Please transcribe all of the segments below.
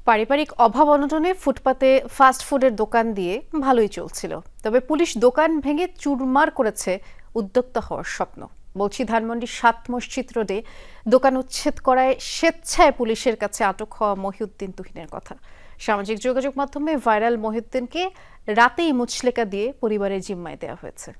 পারিবারিক অভাব অনটনে ফুটপাতে ফাস্ট ফুডের দোকান দিয়ে ভালোই চলছিল, তবে পুলিশ দোকান ভেঙে চুরমার করেছে উদ্যোক্তা হওয়ার স্বপ্ন। বলছি ধানমন্ডি ৭ মসজিদ রোডে দোকান উচ্ছেদ করায় স্বেচ্ছায় পুলিশের কাছে আটক হওয়া মহিউদ্দিন তুহিনের কথা। সামাজিক যোগাযোগ মাধ্যমে ভাইরাল মহিউদ্দিনকে রাতেই মুচলেকা দিয়ে পরিবারের জিম্মায় দেওয়া হয়েছে।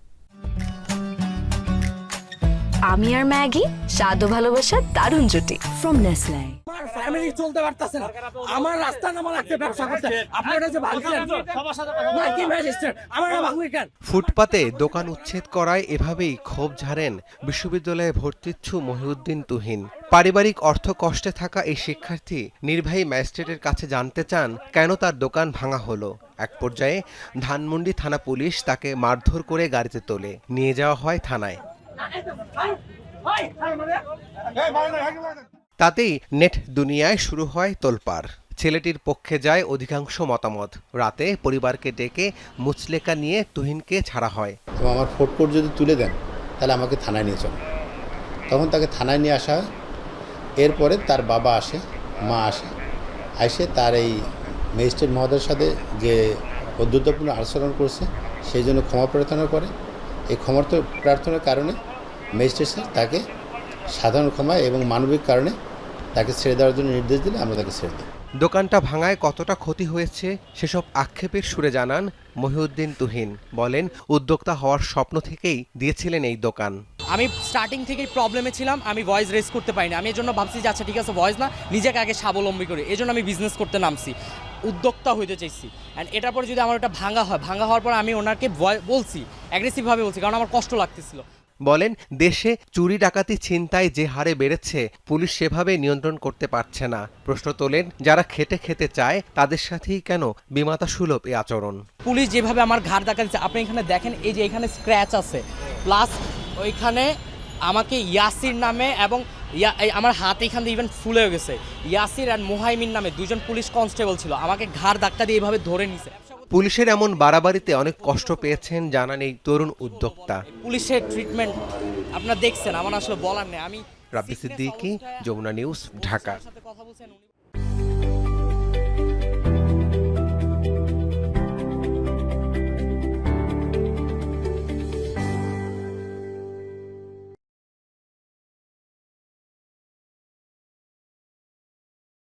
আমি আর ম্যাগি স্বাদ ও ভালোবাসার দারুণ জুটি ফ্রম নেসলে। আমার ফ্যামিলি চলতে পারতেছে না, আমার রাস্তা নামা লাগছে ব্যবসা করতে। আপনারা যে ভাঙলেন না কি ম্যাজিস্ট্রেট, আমার ভাঙলেন কেন? ফুটপাতে দোকান উচ্ছেদ করায় এভাবেই ক্ষোভ ঝাড়েন বিশ্ববিদ্যালয়ে ভর্তিচ্ছু মহিউদ্দিন তুহিন। পারিবারিক অর্থ কষ্টে থাকা এই শিক্ষার্থী নির্বাহী ম্যাজিস্ট্রেটের কাছে জানতে চান কেন তার দোকান ভাঙা হলো। এক পর্যায়ে ধানমন্ডি থানা পুলিশ তাকে মারধর করে গাড়িতে তোলে নিয়ে যাওয়া হয় থানায়। তাতেই নেট দুনিয়ায় শুরু হয় তোলপাড়। ছেলেটির পক্ষে যায় অধিকাংশ মতামত। রাতে পরিবারকে ডেকে মুচলেকা নিয়ে তুহিনকে ছাড়া হয়। এবং আমার ফুড কোর্ট যদি তুলে দেন তাহলে আমাকে থানায় নিয়ে চলো। তখন তাকে থানায় নিয়ে আসা হয়। এরপরে তার বাবা আসে, মা আসে, এসে তার এই ম্যাজিস্ট্রেট মহোদয়ের সাথে যে অদ্ভুতপূর্ণ আচরণ করছে সেই জন্য ক্ষমা প্রার্থনা করে। এই ক্ষমা প্রার্থনার কারণে ম্যাজিস্ট্রেট স্যার তাকে সাধারণ ক্ষমা এবং মানবিক কারণে তাকে ছেড়ে দেওয়ার জন্য নির্দেশ দিলে আমরা তাকে ছেড়ে দিই। দোকানটা ভাঙায় কতটা ক্ষতি হয়েছে সেসব আক্ষেপের সুরে জানান মহিউদ্দিন তুহিন। বলেন, উদ্যোক্তা হওয়ার স্বপ্ন থেকেই দিয়েছিলেন এই দোকান। আমি স্টার্টিং থেকেই প্রবলেমে ছিলাম, আমি ভয়েস রেজ করতে পারিনি। আমি এই জন্য ভাবছি যে আচ্ছা ঠিক আছে, ভয়েস না, নিজেকে আগে স্বাবলম্বী করি। এই জন্য আমি বিজনেস করতে নামছি, উদ্যোক্তা হইতে চাইছি। অ্যান্ড এটার পরে যদি আমার ওটা ভাঙা হওয়ার পর আমি ওনাকে বলছি, অ্যাগ্রেসিভভাবে বলছি, কারণ আমার কষ্ট লাগতেছিল। বলেন, দেশে চুরি ডাকাতি ছিনতাই যে হারে বেড়েছে পুলিশ সেভাবে নিয়ন্ত্রণ করতে পারছে না। প্রশ্ন তোলেন, যারা খেতে চায় তাদের সাথেই কেন বিমাতা সুলভ এই আচরণ? পুলিশ যেভাবে আমার ঘাড় ধাক্কা দিচ্ছে, আপনি এখানে দেখেন, এই যে এখানে স্ক্র্যাচ আছে, প্লাস ওইখানে আমাকে ইয়াসির নামে এবং আমার হাত এখান দিয়ে ইভেন ফুলে গেছে। ইয়াসির আর মোহাইমিন নামে দুজন পুলিশ কনস্টেবল ছিল, আমাকে ঘাড় ধাক্কা দিয়ে এইভাবে ধরে নিছে। পুলিশের এমন বাড়াবাড়িতে অনেক কষ্ট পেয়েছেন জানান এই তরুণ উদ্যোক্তা। পুলিশের ট্রিটমেন্ট আপনারা দেখছেন, আমার আসলে বলার নেই। আমি রাব্বি সিদ্দিকী, যমুনা নিউজ, ঢাকা।